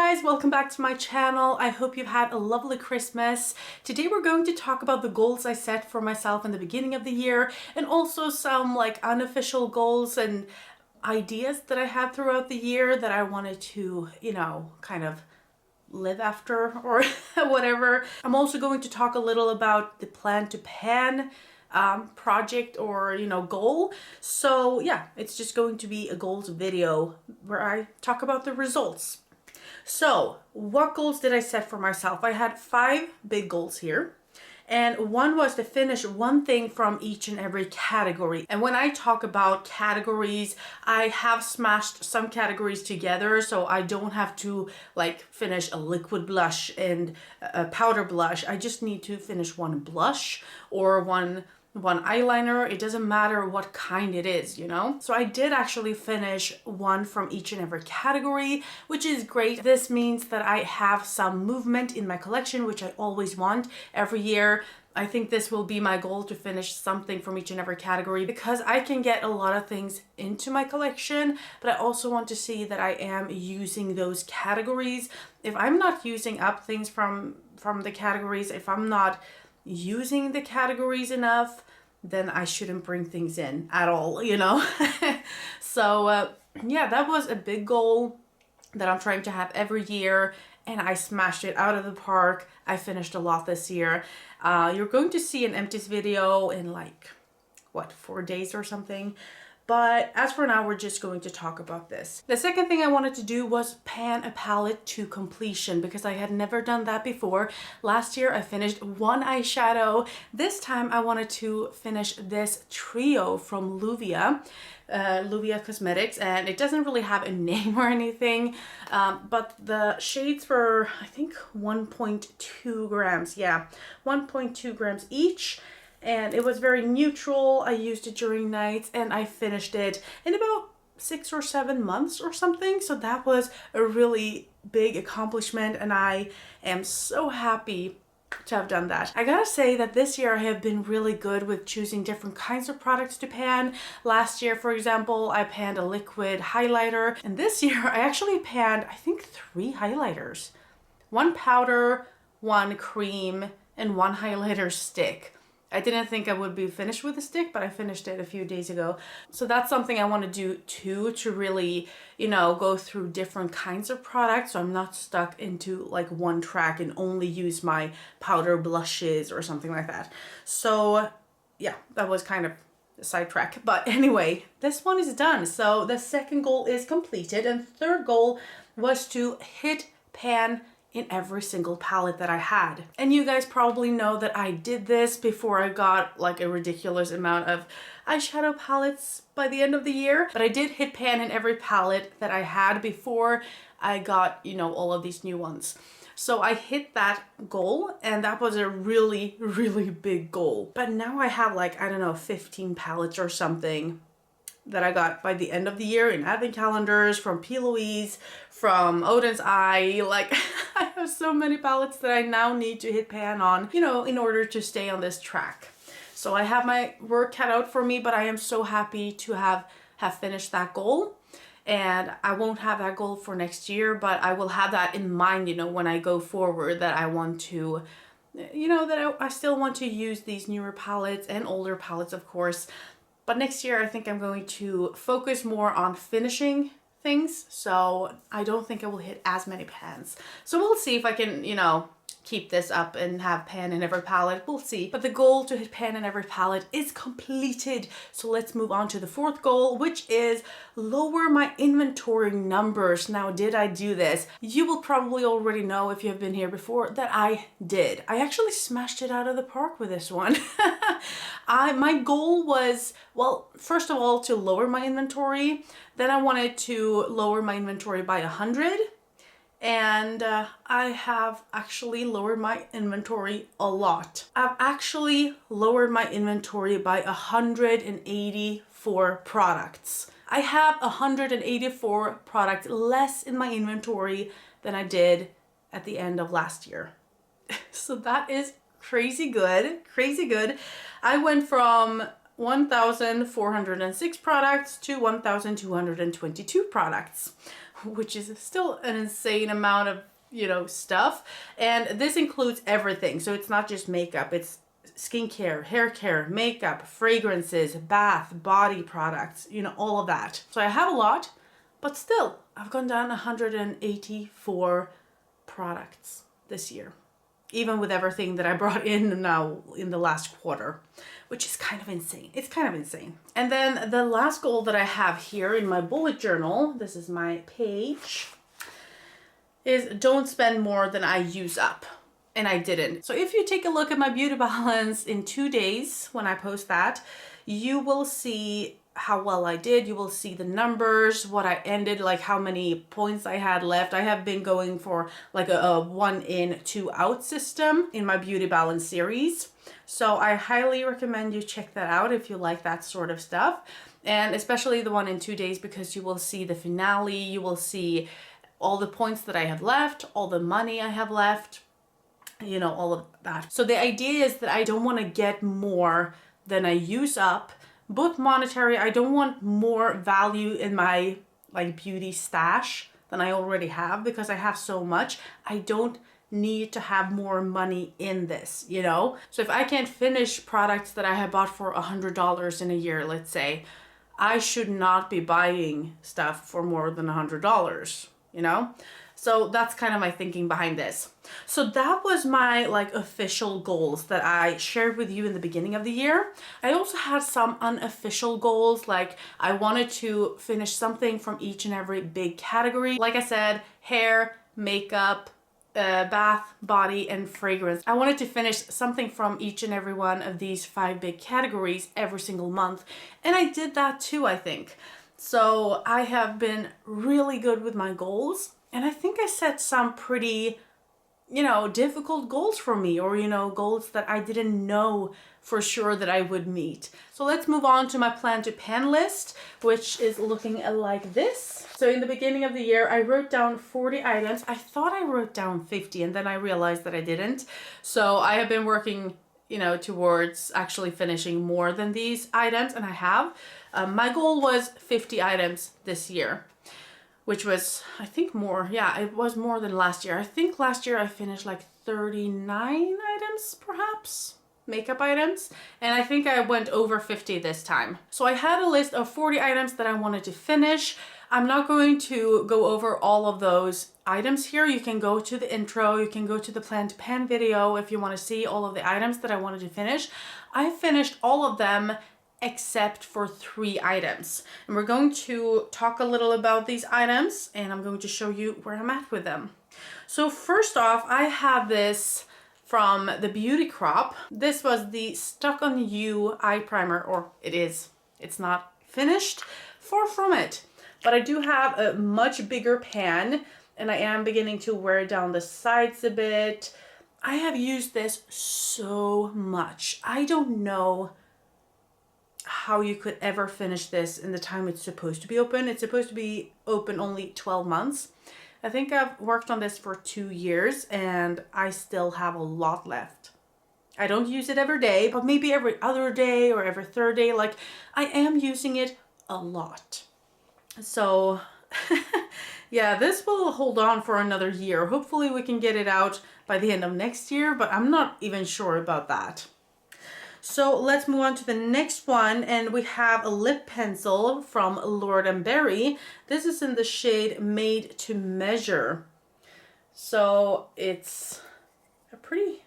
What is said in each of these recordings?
guys, welcome back to my channel. I hope you've had a lovely Christmas. Today we're going to talk about the goals I set for myself in the beginning of the year and also some like unofficial goals and ideas that I had throughout the year that I wanted to, kind of live after or whatever. I'm also going to talk a little about the Plan to Pan project or goal. So yeah, it's just going to be a goals video where I talk about the results. So what goals did I set for myself? I had 5 big goals here. And one was to finish one thing from each and every category. And when I talk about categories, I have smashed some categories together so I don't have to like finish a liquid blush and a powder blush. I just need to finish one blush or one eyeliner. It doesn't matter what kind it is, So I did actually finish one from each and every category, which is great. This means that I have some movement in my collection, which I always want every year. I think this will be my goal, to finish something from each and every category, because I can get a lot of things into my collection, but I also want to see that I am using those categories. If I'm not using up things from the categories, if I'm not using the categories enough, then I shouldn't bring things in at all, So yeah, that was a big goal that I'm trying to have every year, and I smashed it out of the park. I finished a lot this year. You're going to see an empties video in 4 days or something. But as for now, we're just going to talk about this. The second thing I wanted to do was pan a palette to completion, because I had never done that before. Last year I finished one eyeshadow. This time I wanted to finish this trio from Luvia. Luvia Cosmetics, and it doesn't really have a name or anything, but the shades were, I think, 1.2 grams. Yeah, 1.2 grams each. And it was very neutral. I used it during nights and I finished it in about 6 or 7 months or something. So that was a really big accomplishment and I am so happy to have done that. I gotta say that this year I have been really good with choosing different kinds of products to pan. Last year, for example, I panned a liquid highlighter, and this year I actually panned, I think, 3 highlighters. 1 powder, 1 cream, and 1 highlighter stick. I didn't think I would be finished with the stick, but I finished it a few days ago. So that's something I want to do too, to really, go through different kinds of products. So I'm not stuck into like one track and only use my powder blushes or something like that. So yeah, that was kind of a sidetrack. But anyway, this one is done. So the second goal is completed. And third goal was to hit pan in every single palette that I had. And you guys probably know that I did this before I got like a ridiculous amount of eyeshadow palettes by the end of the year. But I did hit pan in every palette that I had before I got, all of these new ones. So I hit that goal, and that was a really, really big goal. But now I have 15 palettes or something that I got by the end of the year in advent calendars, from P. Louise, from Odin's Eye. I have so many palettes that I now need to hit pan on, in order to stay on this track. So I have my work cut out for me, but I am so happy to have finished that goal. And I won't have that goal for next year, but I will have that in mind, when I go forward, that I want to, that I still want to use these newer palettes and older palettes, of course. But next year, I think I'm going to focus more on finishing things. So I don't think I will hit as many pans. So we'll see if I can, keep this up and have pan in every palette. We'll see. But the goal to hit pan in every palette is completed. So let's move on to the fourth goal, which is lower my inventory numbers. Now, did I do this? You will probably already know, if you have been here before, that I did. I actually smashed it out of the park with this one. My goal was, well, first of all, to lower my inventory. Then I wanted to lower my inventory by 100. And I have actually lowered my inventory a lot. I've actually lowered my inventory by 184 products. I have 184 products less in my inventory than I did at the end of last year. So that is crazy good, crazy good. I went from 1,406 products to 1,222 products, which is still an insane amount of, you know, stuff. And this includes everything. So it's not just makeup, it's skincare, hair care, makeup, fragrances, bath, body products, you know, all of that. So I have a lot, but still, I've gone down 184 products this year, even with everything that I brought in now in the last quarter, which is kind of insane. It's kind of insane. And then the last goal that I have here in my bullet journal, this is my page, is don't spend more than I use up. And I didn't. So if you take a look at my beauty balance in 2 days when I post that, you will see how well I did. You will see the numbers, what I ended, like how many points I had left. I have been going for like a 1 in, 2 out system in my beauty balance series. So I highly recommend you check that out if you like that sort of stuff. And especially the one in 2 days, because you will see the finale, you will see all the points that I have left, all the money I have left, you know, all of that. So the idea is that I don't want to get more than I use up, both monetary. I don't want more value in my like beauty stash than I already have, because I have so much. I don't need to have more money in this, you know? So if I can't finish products that I have bought for $100 in a year, let's say, I should not be buying stuff for more than $100, you know? So that's kind of my thinking behind this. So that was my like official goals that I shared with you in the beginning of the year. I also had some unofficial goals, like I wanted to finish something from each and every big category. Like I said, hair, makeup, bath, body, and fragrance. I wanted to finish something from each and every one of these 5 big categories every single month. And I did that too, I think. So I have been really good with my goals. And I think I set some pretty, you know, difficult goals for me, or, you know, goals that I didn't know for sure that I would meet. So let's move on to my plan to pan list, which is looking like this. So in the beginning of the year, I wrote down 40 items. I thought I wrote down 50, and then I realized that I didn't. So I have been working, you know, towards actually finishing more than these items, and I have. My goal was 50 items this year, which was, I think, more. Yeah, it was more than last year. I think last year I finished like 39 items, perhaps, makeup items. And I think I went over 50 this time. So I had a list of 40 items that I wanted to finish. I'm not going to go over all of those items here. You can go to the intro, you can go to the plan to pan video if you want to see all of the items that I wanted to finish. I finished all of them except for 3 items. And we're going to talk a little about these items, and I'm going to show you where I'm at with them. So first off, I have this from the Beauty Crop. This was the Stuck on You eye primer, or it is. It's not finished, far from it. But I do have a much bigger pan, and I am beginning to wear down the sides a bit. I have used this so much. I don't know how you could ever finish this in the time it's supposed to be open. It's supposed to be open only 12 months. I think I've worked on this for 2 years, and I still have a lot left. I don't use it every day, but maybe every other day or every third day. Like, I am using it a lot. So yeah, this will hold on for another year. Hopefully we can get it out by the end of next year, but I'm not even sure about that. So let's move on to the next one, and we have a lip pencil from Lord & Berry. This is in the shade Made to Measure. So it's a pretty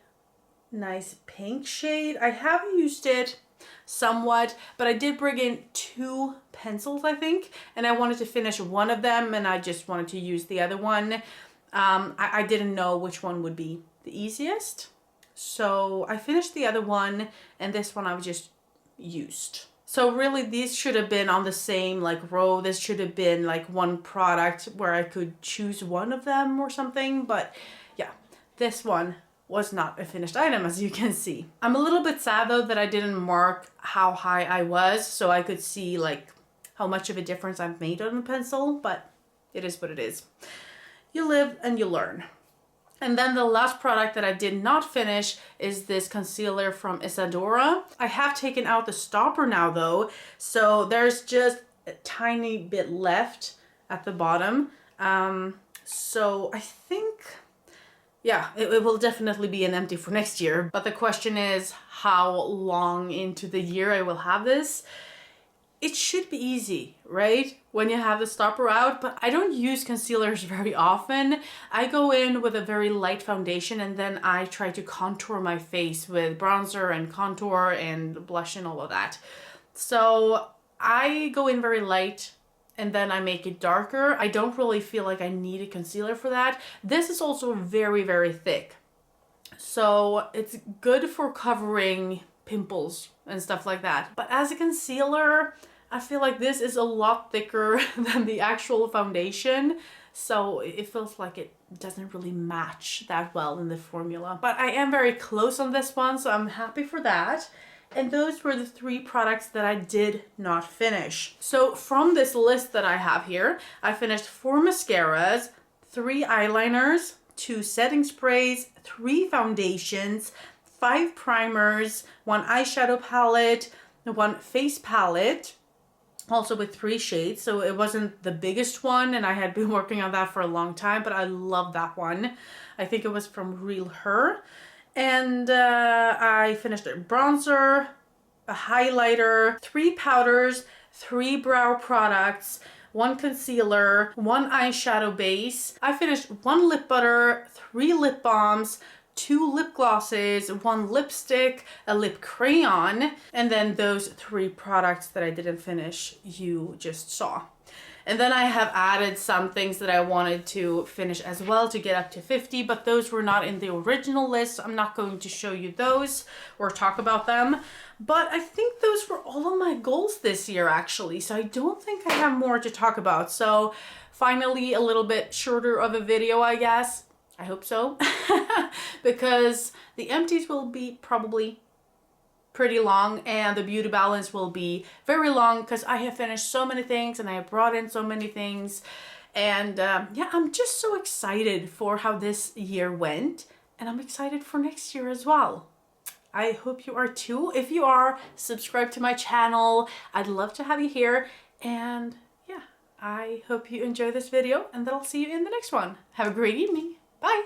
nice pink shade. I have used it somewhat, but I did bring in 2 pencils, I think, and I wanted to finish one of them, and I just wanted to use the other one. I didn't know which one would be the easiest. So I finished the other one, and this one I've just used. So really these should have been on the same like row. This should have been like one product where I could choose one of them or something. But yeah, this one was not a finished item, as you can see. I'm a little bit sad though that I didn't mark how high I was, so I could see like how much of a difference I've made on the pencil, but it is what it is. You live and you learn. And then the last product that I did not finish is this concealer from Isadora. I have taken out the stopper now though, so there's just a tiny bit left at the bottom. So I think, yeah, it will definitely be an empty for next year. But the question is how long into the year I will have this. It should be easy, right? When you have the stopper out, but I don't use concealers very often. I go in with a very light foundation and then I try to contour my face with bronzer and contour and blush and all of that. So I go in very light and then I make it darker. I don't really feel like I need a concealer for that. This is also very, very thick. So it's good for covering pimples and stuff like that. But as a concealer, I feel like this is a lot thicker than the actual foundation. So it feels like it doesn't really match that well in the formula. But I am very close on this one, so I'm happy for that. And those were the 3 products that I did not finish. So from this list that I have here, I finished 4 mascaras, 3 eyeliners, 2 setting sprays, 3 foundations, 5 primers, 1 eyeshadow palette, 1 face palette, also with 3 shades. So it wasn't the biggest one and I had been working on that for a long time, but I love that one. I think it was from Real Her. And I finished a bronzer, a highlighter, 3 powders, 3 brow products, 1 concealer, 1 eyeshadow base. I finished 1 lip butter, 3 lip balms, 2 lip glosses, 1 lipstick, a lip crayon, and then those 3 products that I didn't finish you just saw. And then I have added some things that I wanted to finish as well to get up to 50, but those were not in the original list. So I'm not going to show you those or talk about them. But I think those were all of my goals this year, actually. So I don't think I have more to talk about. So finally, a little bit shorter of a video, I guess. I hope so. Because the empties will be probably pretty long and the beauty balance will be very long because I have finished so many things and I have brought in so many things. And yeah, I'm just so excited for how this year went, and I'm excited for next year as well. I hope you are too. If you are, subscribe to my channel. I'd love to have you here. And yeah, I hope you enjoy this video and then I'll see you in the next one. Have a great evening. Bye.